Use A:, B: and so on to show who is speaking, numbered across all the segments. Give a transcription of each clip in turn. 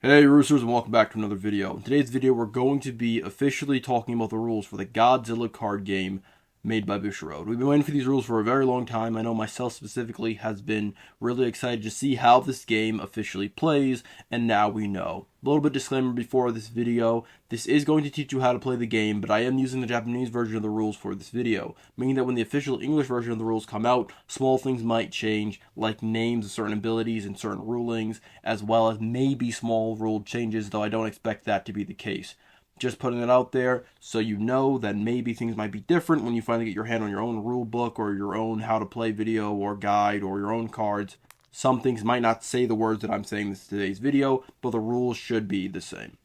A: Hey Roosters, and welcome back to another video. In today's video we're going to be officially talking about the rules for the Godzilla card game made by Bushiroad. We've been waiting for these rules for a very long time. I know myself specifically has been really excited to see how this game officially plays, and now we know. A little bit disclaimer before this video, this is going to teach you how to play the game, but I am using the Japanese version of the rules for this video, meaning that when the official English version of the rules come out, small things might change, like names of certain abilities and certain rulings, as well as maybe small rule changes, though I don't expect that to be the case. Just putting it out there so you know that maybe things might be different when you finally get your hand on your own rule book or your own how to play video or guide or your own cards. Some things might not say the words that I'm saying in today's video, but the rules should be the same.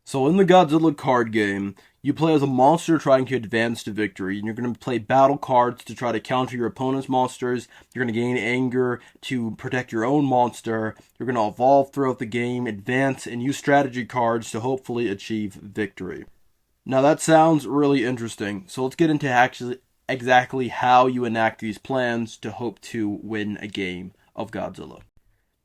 A: So in the Godzilla card game, you play as a monster trying to advance to victory, and you're going to play battle cards to try to counter your opponent's monsters. You're going to gain anger to protect your own monster. You're going to evolve throughout the game, advance, and use strategy cards to hopefully achieve victory. Now that sounds really interesting, so let's get into exactly how you enact these plans to hope to win a game of Godzilla.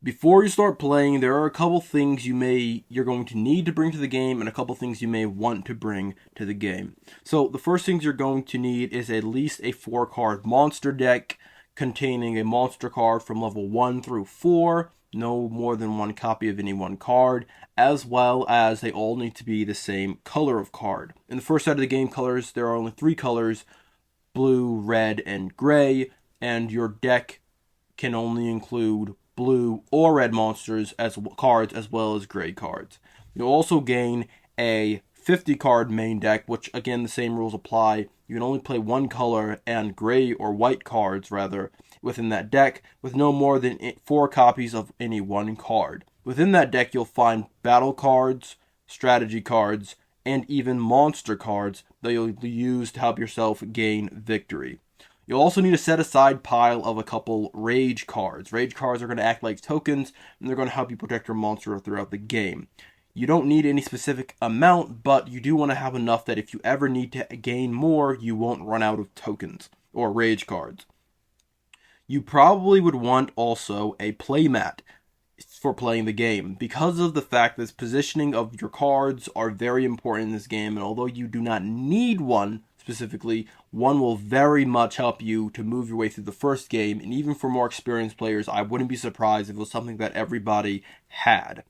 A: Before you start playing, there are a couple things you're going to need to bring to the game and a couple things you may want to bring to the game. So the first things you're going to need is at least a 4-card monster deck containing a monster card from level 1 through 4, no more than one copy of any one card, as well as they all need to be the same color of card. In the first set of the game colors, there are only 3 colors, blue, red, and gray, and your deck can only include blue or red monsters as cards as well as gray cards. You'll also gain a 50-card main deck, which again the same rules apply. You can only play one color and gray or white cards rather within that deck with no more than 4 copies of any one card. Within that deck you'll find battle cards, strategy cards, and even monster cards that you'll use to help yourself gain victory. You'll also need a set-aside pile of a couple rage cards. Rage cards are going to act like tokens, and they're going to help you protect your monster throughout the game. You don't need any specific amount, but you do want to have enough that if you ever need to gain more, you won't run out of tokens or rage cards. You probably would want also a playmat for playing the game, because of the fact that positioning of your cards are very important in this game, and although you do not need one specifically, one will very much help you to move your way through the first game, and even for more experienced players, I wouldn't be surprised if it was something that everybody had.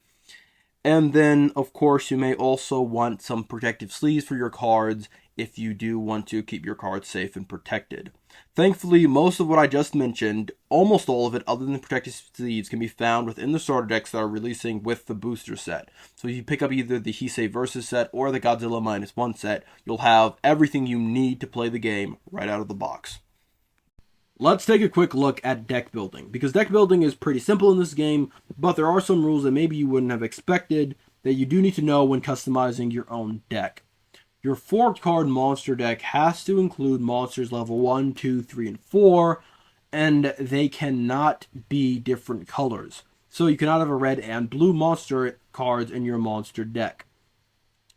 A: And then, of course, you may also want some protective sleeves for your cards if you do want to keep your cards safe and protected. Thankfully, most of what I just mentioned, almost all of it other than protective sleeves, can be found within the starter decks that are releasing with the booster set. So if you pick up either the Heisei Versus set or the Godzilla -1 set, you'll have everything you need to play the game right out of the box. Let's take a quick look at deck building, because deck building is pretty simple in this game, but there are some rules that maybe you wouldn't have expected that you do need to know when customizing your own deck. Your 4-card monster deck has to include monsters level 1, 2, 3, and 4, and they cannot be different colors. So you cannot have a red and blue monster cards in your monster deck.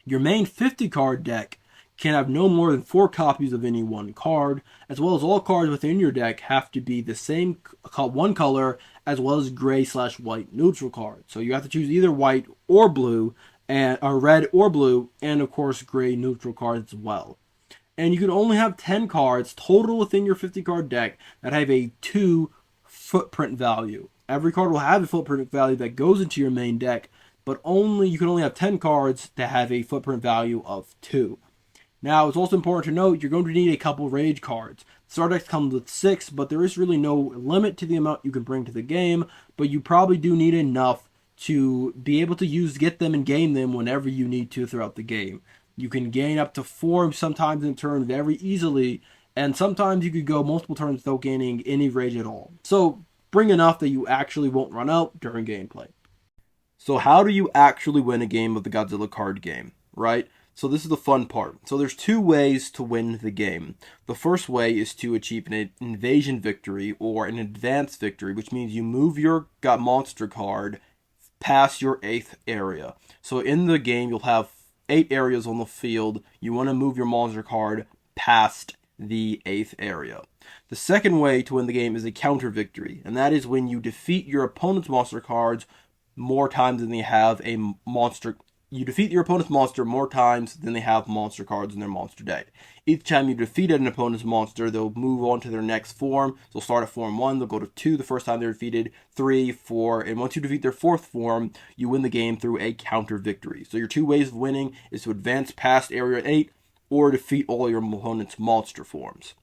A: Your main 50-card deck can have no more than 4 copies of any one card, as well as all cards within your deck have to be the same one color, as well as gray/white neutral cards. So you have to choose either white or blue, or red or blue, and of course gray neutral cards as well. And you can only have 10 cards total within your 50-card deck that have a 2 footprint value. Every card will have a footprint value that goes into your main deck, but you can only have 10 cards that have a footprint value of 2. Now, it's also important to note you're going to need a couple rage cards. Starter decks comes with 6, but there is really no limit to the amount you can bring to the game, but you probably do need enough to be able to get them and gain them whenever you need to throughout the game. You can gain up to 4 sometimes in a turn very easily, and sometimes you could go multiple turns without gaining any rage at all. So bring enough that you actually won't run out during gameplay. So how do you actually win a game of the Godzilla card game, right? So this is the fun part. So there's 2 ways to win the game. The first way is to achieve an invasion victory or an advance victory, which means you move your monster card past your 8th area. So in the game, you'll have 8 areas on the field. You want to move your monster card past the 8th area. The second way to win the game is a counter victory, and that is when you defeat your opponent's monster cards more times than they have a monster. You defeat your opponent's monster more times than they have monster cards in their monster deck. Each time you defeat an opponent's monster, they'll move on to their next form. They'll start at form 1, they'll go to 2 the first time they're defeated, 3, 4, and once you defeat their 4th form, you win the game through a counter victory. So your two ways of winning is to advance past Area 8 or defeat all your opponent's monster forms.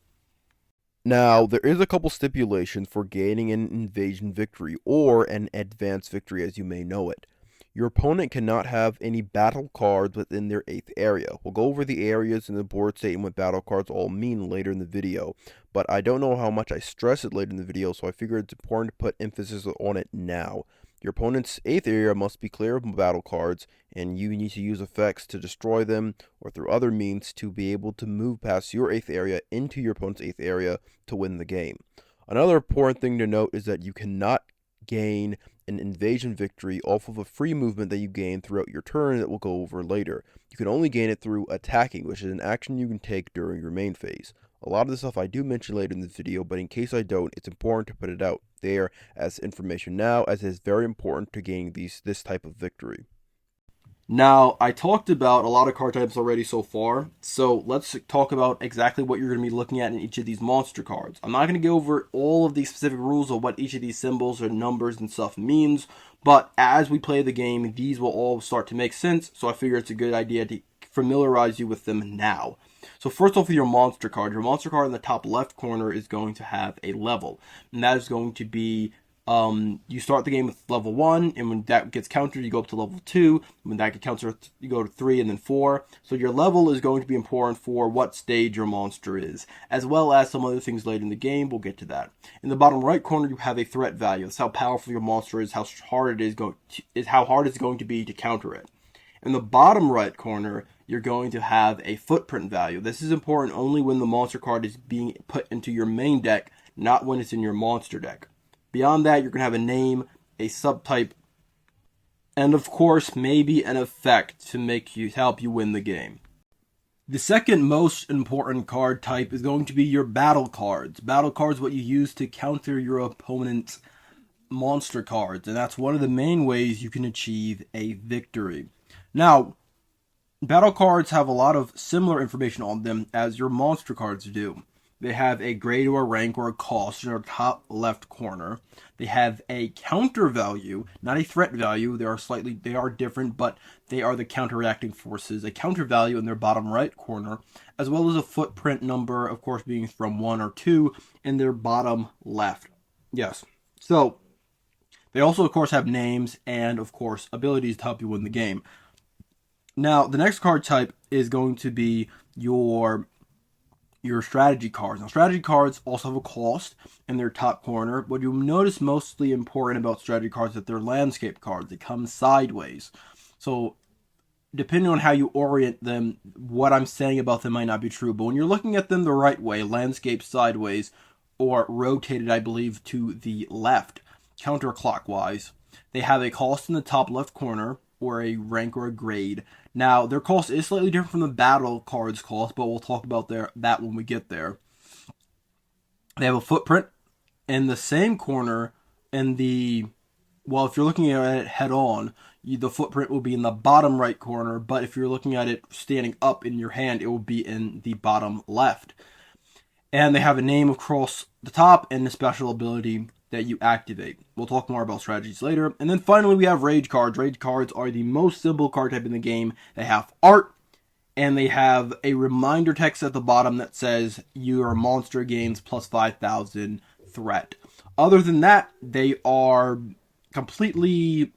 B: Now, there is a couple stipulations for gaining an invasion victory, or an advance victory as you may know it. Your opponent cannot have any battle cards within their 8th area. We'll go over the areas and the board state and what battle cards all mean later in the video, but I don't know how much I stress it later in the video, so I figure it's important to put emphasis on it now. Your opponent's 8th area must be clear of battle cards, and you need to use effects to destroy them or through other means to be able to move past your 8th area into your opponent's 8th area to win the game. Another important thing to note is that you cannot gain an invasion victory off of a free movement that you gain throughout your turn that we'll go over later. You can only gain it through attacking, which is an action you can take during your main phase. A lot of the stuff I do mention later in this video, but in case I don't, it's important to put it out there as information now, as it is very important to gain this type of victory.
A: Now, I talked about a lot of card types already so far, so let's talk about exactly what you're going to be looking at in each of these monster cards. I'm not going to go over all of these specific rules of what each of these symbols or numbers and stuff means, but as we play the game, these will all start to make sense, so I figure it's a good idea to familiarize you with them now. So first off, with your monster card in the top left corner is going to have a level, and that is going to be you start the game with level 1, and when that gets countered, you go up to level 2. When that gets countered, you go to 3 and then 4. So your level is going to be important for what stage your monster is, as well as some other things later in the game. We'll get to that. In the bottom right corner, you have a threat value. That's how powerful your monster is, how hard it's going to be to counter it. In the bottom right corner, you're going to have a footprint value. This is important only when the monster card is being put into your main deck, not when it's in your monster deck. Beyond that, you're going to have a name, a subtype, and of course, maybe an effect to help you win the game. The second most important card type is going to be your battle cards. Battle cards, what you use to counter your opponent's monster cards, and that's one of the main ways you can achieve a victory. Now, battle cards have a lot of similar information on them as your monster cards do. They have a grade or a rank or a cost in our top left corner. They have a counter value, not a threat value. They are different, but they are the counteracting forces. A counter value in their bottom right corner, as well as a footprint number, of course, being from 1 or 2 in their bottom left. Yes. So, they also, of course, have names and, of course, abilities to help you win the game. Now, the next card type is going to be your strategy cards. Now, strategy cards also have a cost in their top corner. What you'll notice mostly important about strategy cards is that they're landscape cards. They come sideways. So, depending on how you orient them, what I'm saying about them might not be true. But when you're looking at them the right way, landscape sideways, or rotated, I believe, to the left, counterclockwise, they have a cost in the top left corner, or a rank or a grade. Now, their cost is slightly different from the battle cards cost, but we'll talk about that when we get there. They have a footprint in the same corner if you're looking at it head on, the footprint will be in the bottom right corner, but if you're looking at it standing up in your hand, it will be in the bottom left. And they have a name across the top and a special ability that you activate. We'll talk more about strategies later. And then finally, we have rage cards. Rage cards are the most simple card type in the game. They have art, and they have a reminder text at the bottom that says your monster gains plus 5,000 threat. Other than that, they are completely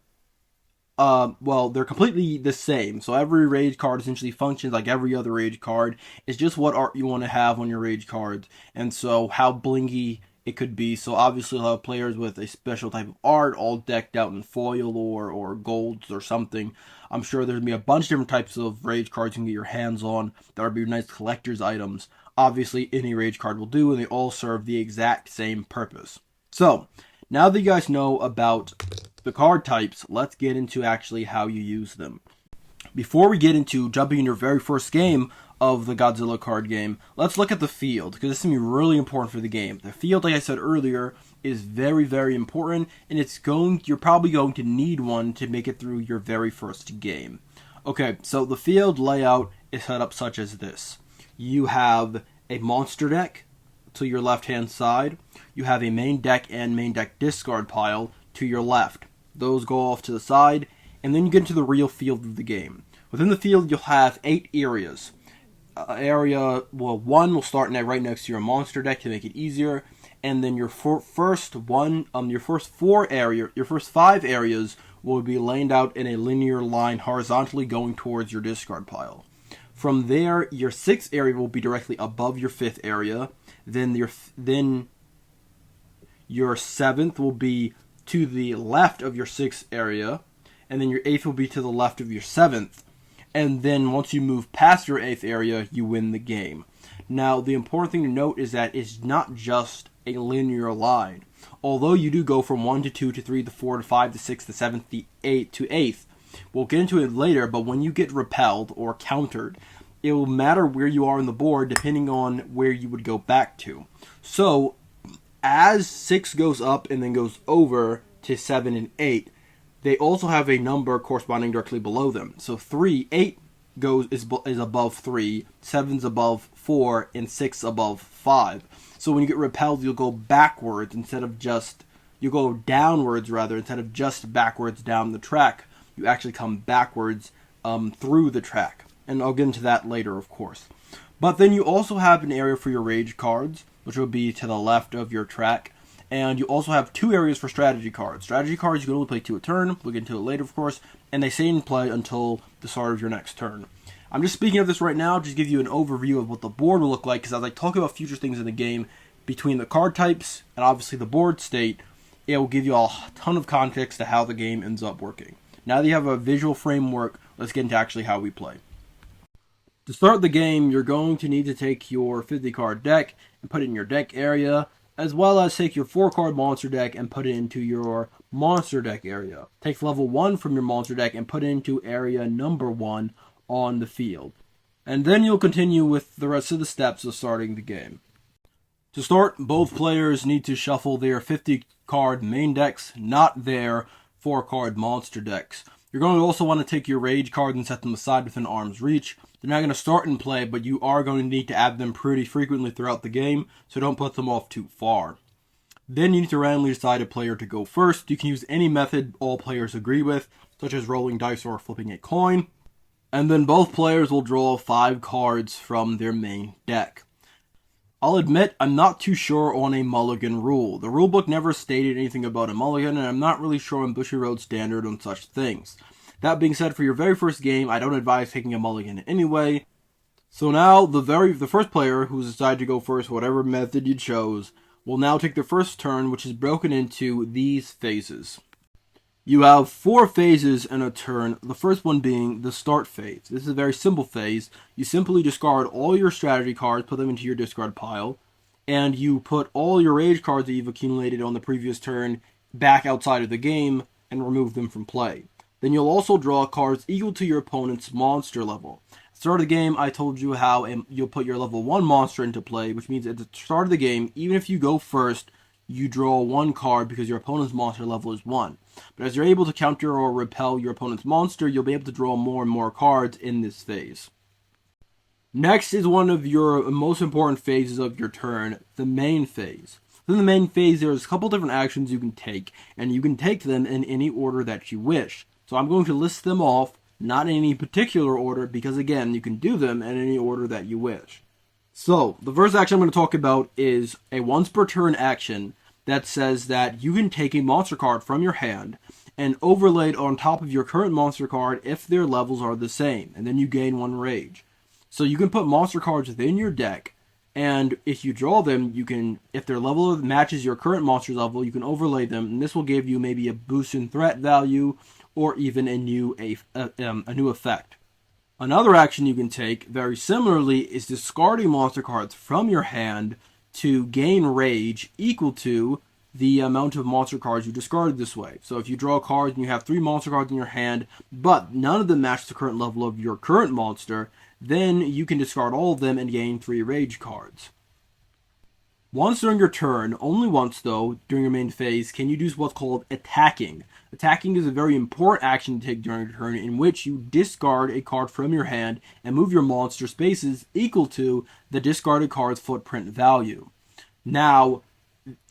A: they're completely the same. So every rage card essentially functions like every other rage card. It's just what art you want to have on your rage cards, and so how blingy it could be. So obviously you'll have players with a special type of art, all decked out in foil or golds or something. I'm sure there's going to be a bunch of different types of rage cards you can get your hands on that would be nice collector's items. Obviously any rage card will do, and they all serve the exact same purpose. So, now that you guys know about the card types, let's get into actually how you use them. Before we get into jumping in your very first game of the Godzilla card game, let's look at the field, because this is going to be really important for the game. The field, like I said earlier, is very, very important, and you're probably going to need one to make it through your very first game. Okay, so the field layout is set up such as this. You have a monster deck to your left-hand side. You have a main deck and main deck discard pile to your left. Those go off to the side, and then you get into the real field of the game. Within the field, you'll have 8 areas. Area 1 will start right next to your monster deck to make it easier, and then your first 5 areas will be laid out in a linear line horizontally going towards your discard pile. From there, your 6th area will be directly above your 5th area. Then your 7th will be to the left of your 6th area, and then your 8th will be to the left of your 7th. And then once you move past your 8th area, you win the game. Now, the important thing to note is that it's not just a linear line. Although you do go from 1 to 2 to 3 to 4 to 5 to 6 to 7 to 8 to 8th, we'll get into it later, but when you get repelled or countered, it will matter where you are on the board depending on where you would go back to. So, as 6 goes up and then goes over to 7 and 8, they also have a number corresponding directly below them. So 8 is above 3, 7's above 4, and 6 above 5. So when you get repelled, you'll go backwards you'll go downwards rather instead of just backwards down the track. You actually come backwards through the track. And I'll get into that later, of course. But then you also have an area for your rage cards, which will be to the left of your track. And you also have 2 areas for strategy cards. Strategy cards, you can only play 2 a turn. We'll get into it later, of course. And they stay in play until the start of your next turn. I'm just speaking of this right now, just to give you an overview of what the board will look like, because as I talk about future things in the game, between the card types and obviously the board state, it will give you a ton of context to how the game ends up working. Now that you have a visual framework, let's get into actually how we play. To start the game, you're going to need to take your 50-card deck and put it in your deck area, as well as take your 4-card monster deck and put it into your monster deck area. Take level 1 from your monster deck and put it into area number 1 on the field. And then you'll continue with the rest of the steps of starting the game. To start, both players need to shuffle their 50-card main decks, not their 4-card monster decks. You're going to also want to take your rage cards and set them aside within arm's reach. They're not going to start in play, but you are going to need to add them pretty frequently throughout the game, so don't put them off too far. Then you need to randomly decide a player to go first. You can use any method all players agree with, such as rolling dice or flipping a coin. And then both players will draw 5 cards from their main deck. I'll admit I'm not too sure on a mulligan rule. The rulebook never stated anything about a mulligan, and I'm not really sure on Bushiroad standard on such things. That being said, for your very first game, I don't advise taking a mulligan anyway. So now, the first player who's decided to go first, whatever method you chose, will now take their first turn, which is broken into these phases. You have 4 phases in a turn, the first one being the start phase. This is a very simple phase. You simply discard all your strategy cards, put them into your discard pile, and you put all your rage cards that you've accumulated on the previous turn back outside of the game and remove them from play. Then you'll also draw cards equal to your opponent's monster level. At the start of the game, I told you how you'll put your level 1 monster into play, which means at the start of the game, even if you go first, you draw 1 card because your opponent's monster level is 1. But as you're able to counter or repel your opponent's monster, you'll be able to draw more and more cards in this phase. Next is one of your most important phases of your turn, the main phase. Within the main phase, there's a couple different actions you can take, and you can take them in any order that you wish. So I'm going to list them off, not in any particular order, because again, you can do them in any order that you wish. So, the first action I'm going to talk about is a once per turn action that says that you can take a monster card from your hand and overlay it on top of your current monster card if their levels are the same, and then you gain 1 rage. So you can put monster cards within your deck, and if you draw them, you can, if their level matches your current monster's level, you can overlay them, and this will give you maybe a boost in threat value or even a new effect. Another action you can take, very similarly, is discarding monster cards from your hand to gain rage equal to the amount of monster cards you discarded this way. So if you draw cards and you have 3 monster cards in your hand, but none of them match the current level of your current monster, then you can discard all of them and gain 3 rage cards. Once during your turn, only once though, during your main phase, can you do what's called attacking. Attacking is a very important action to take during your turn in which you discard a card from your hand and move your monster spaces equal to the discarded card's footprint value. Now,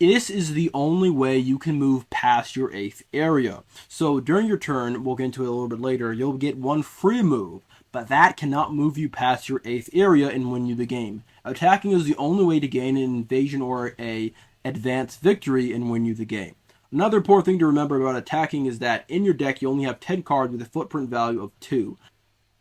A: this is the only way you can move past your 8th area. So during your turn, we'll get into it a little bit later, you'll get 1 free move, but that cannot move you past your 8th area and win you the game. Attacking is the only way to gain an invasion or a advanced victory and win you the game. Another important thing to remember about attacking is that in your deck you only have 10 cards with a footprint value of 2.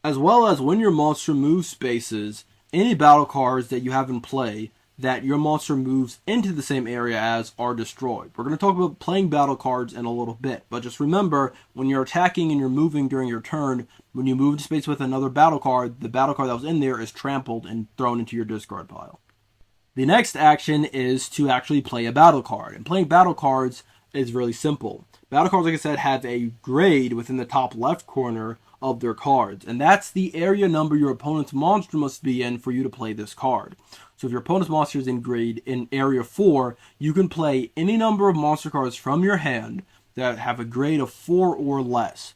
A: As well as when your monster moves spaces, any battle cards that you have in play that your monster moves into the same area as are destroyed. We're going to talk about playing battle cards in a little bit, but just remember, when you're attacking and you're moving during your turn, when you move into space with another battle card, the battle card that was in there is trampled and thrown into your discard pile. The next action is to actually play a battle card, and playing battle cards is really simple. Battle cards, like I said, have a grade within the top left corner of their cards, and that's the area number your opponent's monster must be in for you to play this card. So if your opponent's monster is in area 4, you can play any number of monster cards from your hand that have a grade of 4 or less.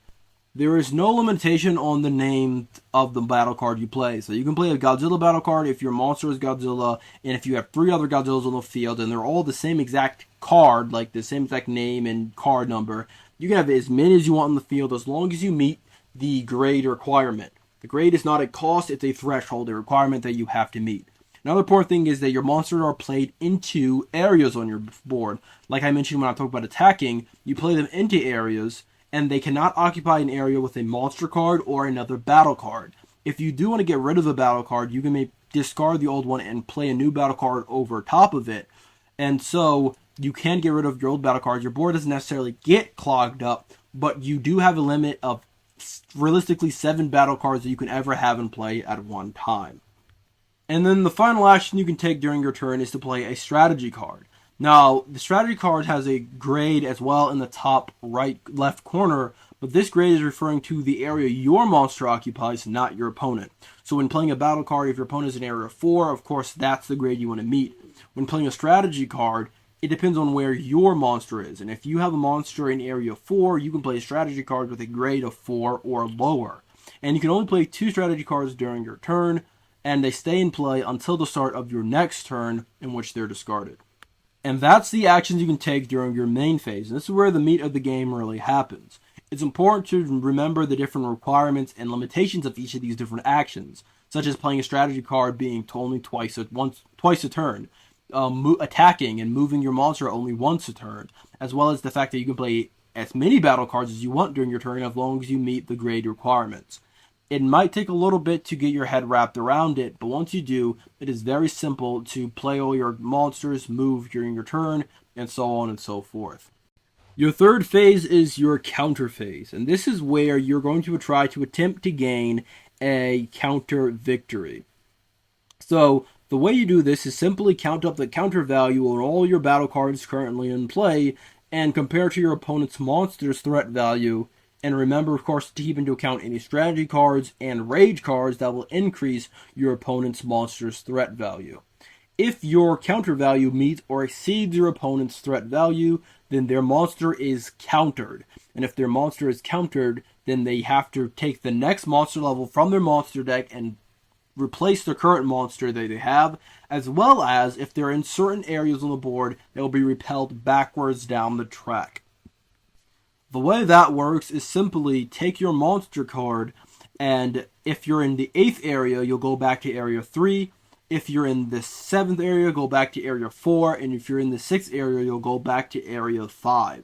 A: There is no limitation on the name of the battle card you play. So you can play a Godzilla battle card if your monster is Godzilla, and if you have 3 other Godzillas on the field and they're all the same exact card, like the same exact name and card number, you can have as many as you want on the field as long as you meet the grade requirement. The grade is not a cost, it's a threshold, a requirement that you have to meet. Another important thing is that your monsters are played into areas on your board. Like I mentioned when I talked about attacking, you play them into areas, and they cannot occupy an area with a monster card or another battle card. If you do want to get rid of a battle card, you can discard the old one and play a new battle card over top of it. And so you can get rid of your old battle cards. Your board doesn't necessarily get clogged up, but you do have a limit of realistically 7 battle cards that you can ever have in play at one time. And then the final action you can take during your turn is to play a strategy card. Now, the strategy card has a grade as well in the top left corner, but this grade is referring to the area your monster occupies, not your opponent. So when playing a battle card, if your opponent is in area 4, of course that's the grade you want to meet. When playing a strategy card, it depends on where your monster is. And if you have a monster in area 4, you can play a strategy card with a grade of 4 or lower. And you can only play 2 strategy cards during your turn, and they stay in play until the start of your next turn in which they're discarded. And that's the actions you can take during your main phase. And this is where the meat of the game really happens. It's important to remember the different requirements and limitations of each of these different actions, such as playing a strategy card being only twice a turn, attacking and moving your monster only once a turn, as well as the fact that you can play as many battle cards as you want during your turn as long as you meet the grade requirements. It might take a little bit to get your head wrapped around it, but once you do, it is very simple to play all your monsters, move during your turn, and so on and so forth. Your third phase is your counter phase, and this is where you're going to try to attempt to gain a counter victory. So the way you do this is simply count up the counter value on all your battle cards currently in play and compare to your opponent's monster's threat value. And remember, of course, to keep into account any strategy cards and rage cards that will increase your opponent's monster's threat value. If your counter value meets or exceeds your opponent's threat value, then their monster is countered. And if their monster is countered, then they have to take the next monster level from their monster deck and replace the current monster that they have, as well as if they're in certain areas on the board, they will be repelled backwards down the track. The way that works is simply take your monster card, and if you're in the 8th area, you'll go back to area 3. If you're in the 7th area, go back to area 4. And if you're in the 6th area, you'll go back to area 5.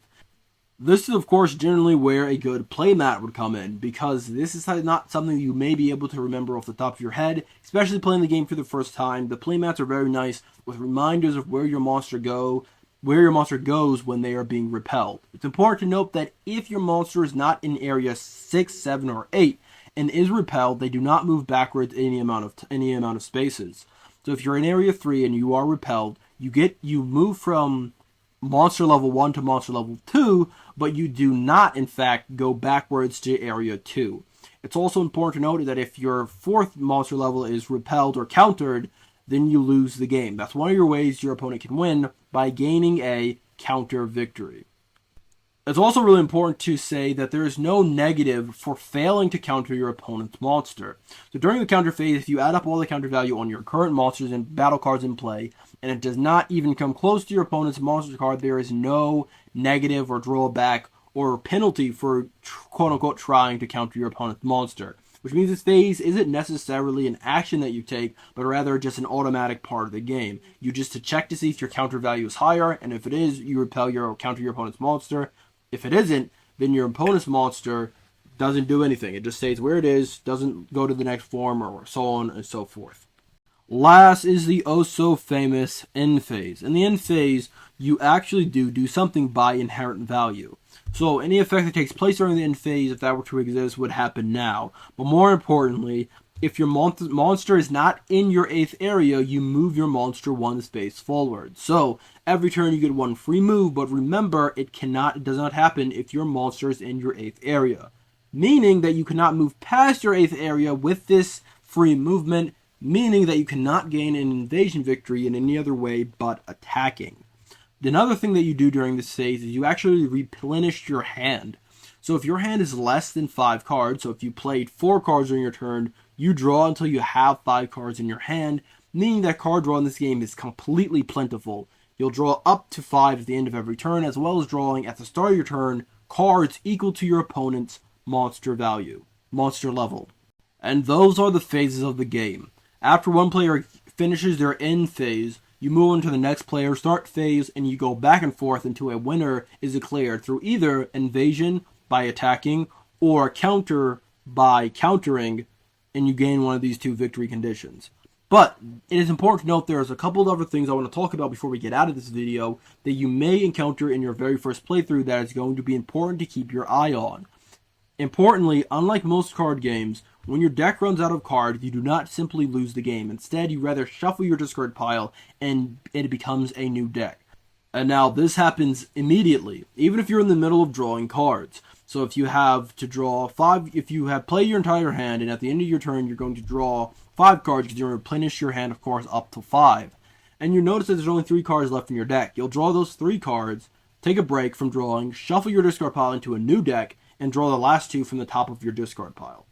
A: This is, of course, generally where a good playmat would come in, because this is not something you may be able to remember off the top of your head, especially playing the game for the first time. The playmats are very nice with reminders of where your monster goes when they are being repelled. It's important to note that if your monster is not in area 6, 7, or 8 and is repelled, they do not move backwards any amount of spaces. So if you're in area 3 and you are repelled, you move from monster level 1 to monster level 2, but you do not, in fact, go backwards to area 2. It's also important to note that if your 4th monster level is repelled or countered, then you lose the game. That's one of your ways your opponent can win, by gaining a counter victory. It's also really important to say that there is no negative for failing to counter your opponent's monster. So during the counter phase, if you add up all the counter value on your current monsters and battle cards in play, and it does not even come close to your opponent's monster card, there is no negative or drawback or penalty for quote-unquote trying to counter your opponent's monster. Which means this phase isn't necessarily an action that you take, but rather just an automatic part of the game. You just to check to see if your counter value is higher, and if it is, you repel your counter your opponent's monster. If it isn't, then your opponent's monster doesn't do anything. It just stays where it is, doesn't go to the next form, or so on and so forth. Last is the oh-so-famous end phase. In the end phase, you actually do something by inherent value. So any effect that takes place during the end phase, if that were to exist, would happen now. But more importantly, if your monster is not in your 8th area, you move your monster 1 space forward. So every turn you get 1 free move, but remember, it does not happen if your monster is in your 8th area. Meaning that you cannot move past your 8th area with this free movement, meaning that you cannot gain an invasion victory in any other way but attacking. Another thing that you do during this phase is you actually replenish your hand. So if your hand is less than 5 cards, so if you played 4 cards during your turn, you draw until you have 5 cards in your hand, meaning that card draw in this game is completely plentiful. You'll draw up to 5 at the end of every turn, as well as drawing at the start of your turn cards equal to your opponent's monster level. And those are the phases of the game. After one player finishes their end phase, you move on to the next player's start phase, and you go back and forth until a winner is declared through either invasion by attacking or counter by countering, and you gain one of these 2 victory conditions. But it is important to note there's a couple of other things I want to talk about before we get out of this video that you may encounter in your very first playthrough that is going to be important to keep your eye on. Importantly, unlike most card games, when your deck runs out of cards, you do not simply lose the game. Instead, you rather shuffle your discard pile and it becomes a new deck. And now this happens immediately, even if you're in the middle of drawing cards. So if you have to draw 5, if you have played your entire hand and at the end of your turn you're going to draw 5 cards because you're going to replenish your hand, of course, up to 5. And you notice that there's only 3 cards left in your deck. You'll draw those 3 cards, take a break from drawing, shuffle your discard pile into a new deck, and draw the last 2 from the top of your discard pile.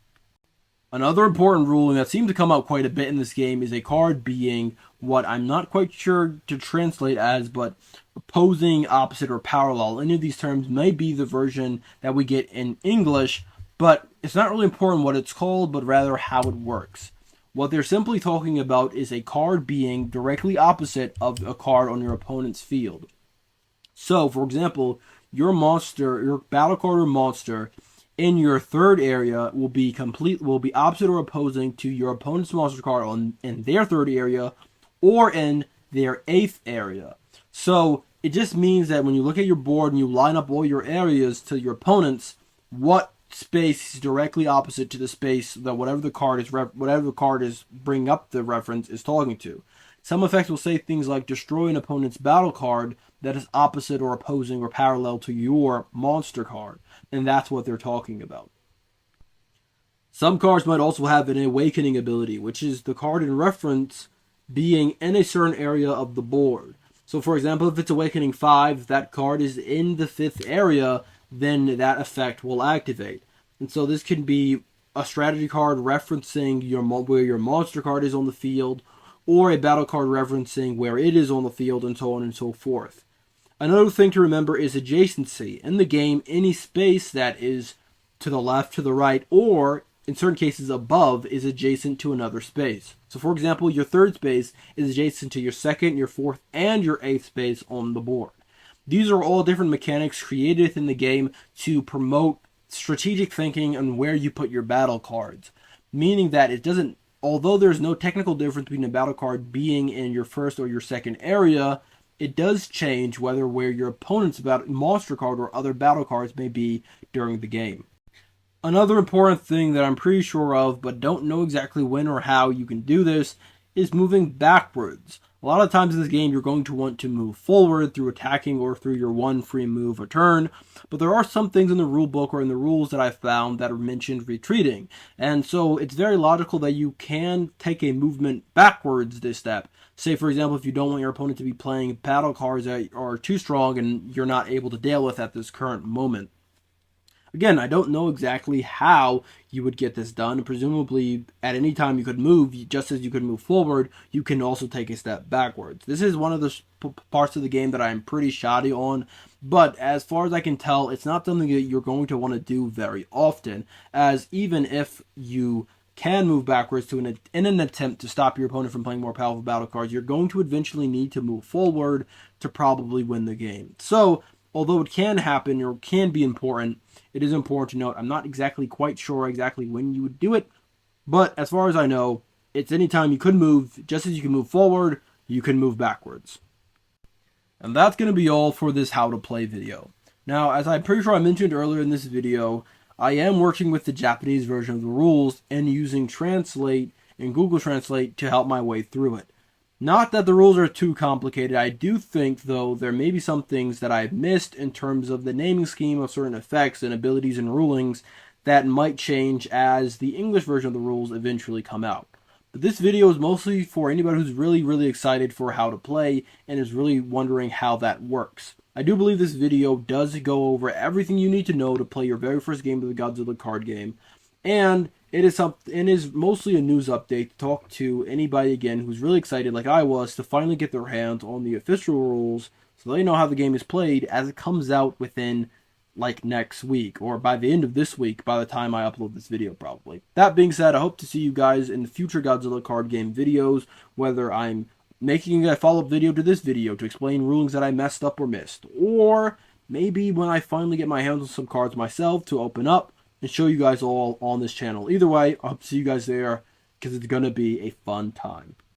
A: Another important ruling that seems to come out quite a bit in this game is a card being what I'm not quite sure to translate as, but opposing, opposite, or parallel. Any of these terms may be the version that we get in English, but it's not really important what it's called, but rather how it works. What they're simply talking about is a card being directly opposite of a card on your opponent's field. So, for example, your battle card or monster in your 3rd area will be opposite or opposing to your opponent's monster card in their 3rd area or in their 8th area. So it just means that when you look at your board and you line up all your areas to your opponent's, what space is directly opposite to the space that whatever the card is bringing up the reference is talking to. Some effects will say things like destroy an opponent's battle card that is opposite or opposing or parallel to your monster card, and that's what they're talking about. Some cards might also have an awakening ability, which is the card in reference being in a certain area of the board. So for example, if it's awakening 5, if that card is in the 5th area, then that effect will activate. And so this can be a strategy card referencing where your monster card is on the field, or a battle card referencing where it is on the field, and so on and so forth. Another thing to remember is adjacency. In the game, any space that is to the left, to the right, or in certain cases above is adjacent to another space. So for example, your 3rd space is adjacent to your 2nd, your 4th, and your 8th space on the board. These are all different mechanics created within the game to promote strategic thinking on where you put your battle cards. Meaning that although there's no technical difference between a battle card being in your 1st or your 2nd area, it does change where your opponent's monster card or other battle cards may be during the game. Another important thing that I'm pretty sure of, but don't know exactly when or how you can do this, is moving backwards. A lot of times in this game, you're going to want to move forward through attacking or through your one free move a turn, but there are some things in the rule book or in the rules that I've found that are mentioned retreating. And so it's very logical that you can take a movement backwards this step. Say, for example, if you don't want your opponent to be playing battle cards that are too strong and you're not able to deal with at this current moment. Again, I don't know exactly how you would get this done. Presumably, at any time you could move, just as you could move forward, you can also take a step backwards. This is one of the parts of the game that I'm pretty shoddy on, but as far as I can tell, it's not something that you're going to want to do very often, as even if you can move backwards in an attempt to stop your opponent from playing more powerful battle cards, you're going to eventually need to move forward to probably win the game. So, although it can happen or can be important, it is important to note I'm not exactly quite sure exactly when you would do it, but as far as I know, it's anytime you could move, just as you can move forward, you can move backwards. And that's going to be all for this how to play video. Now, as I'm pretty sure I mentioned earlier in this video, I am working with the Japanese version of the rules and using Translate and Google Translate to help my way through it. Not that the rules are too complicated. I do think, though, there may be some things that I've missed in terms of the naming scheme of certain effects and abilities and rulings that might change as the English version of the rules eventually come out. But this video is mostly for anybody who's really excited for how to play and is really wondering how that works. I do believe this video does go over everything you need to know to play your very first game of the Godzilla card game, and it is mostly a news update to talk to anybody again who's really excited like I was to finally get their hands on the official rules so they know how the game is played as it comes out within like next week or by the end of this week by the time I upload this video probably. That being said, I hope to see you guys in the future Godzilla card game videos, whether I'm making a follow-up video to this video to explain rulings that I messed up or missed, or maybe when I finally get my hands on some cards myself to open up and show you guys all on this channel. Either way, I hope to see you guys there because it's going to be a fun time.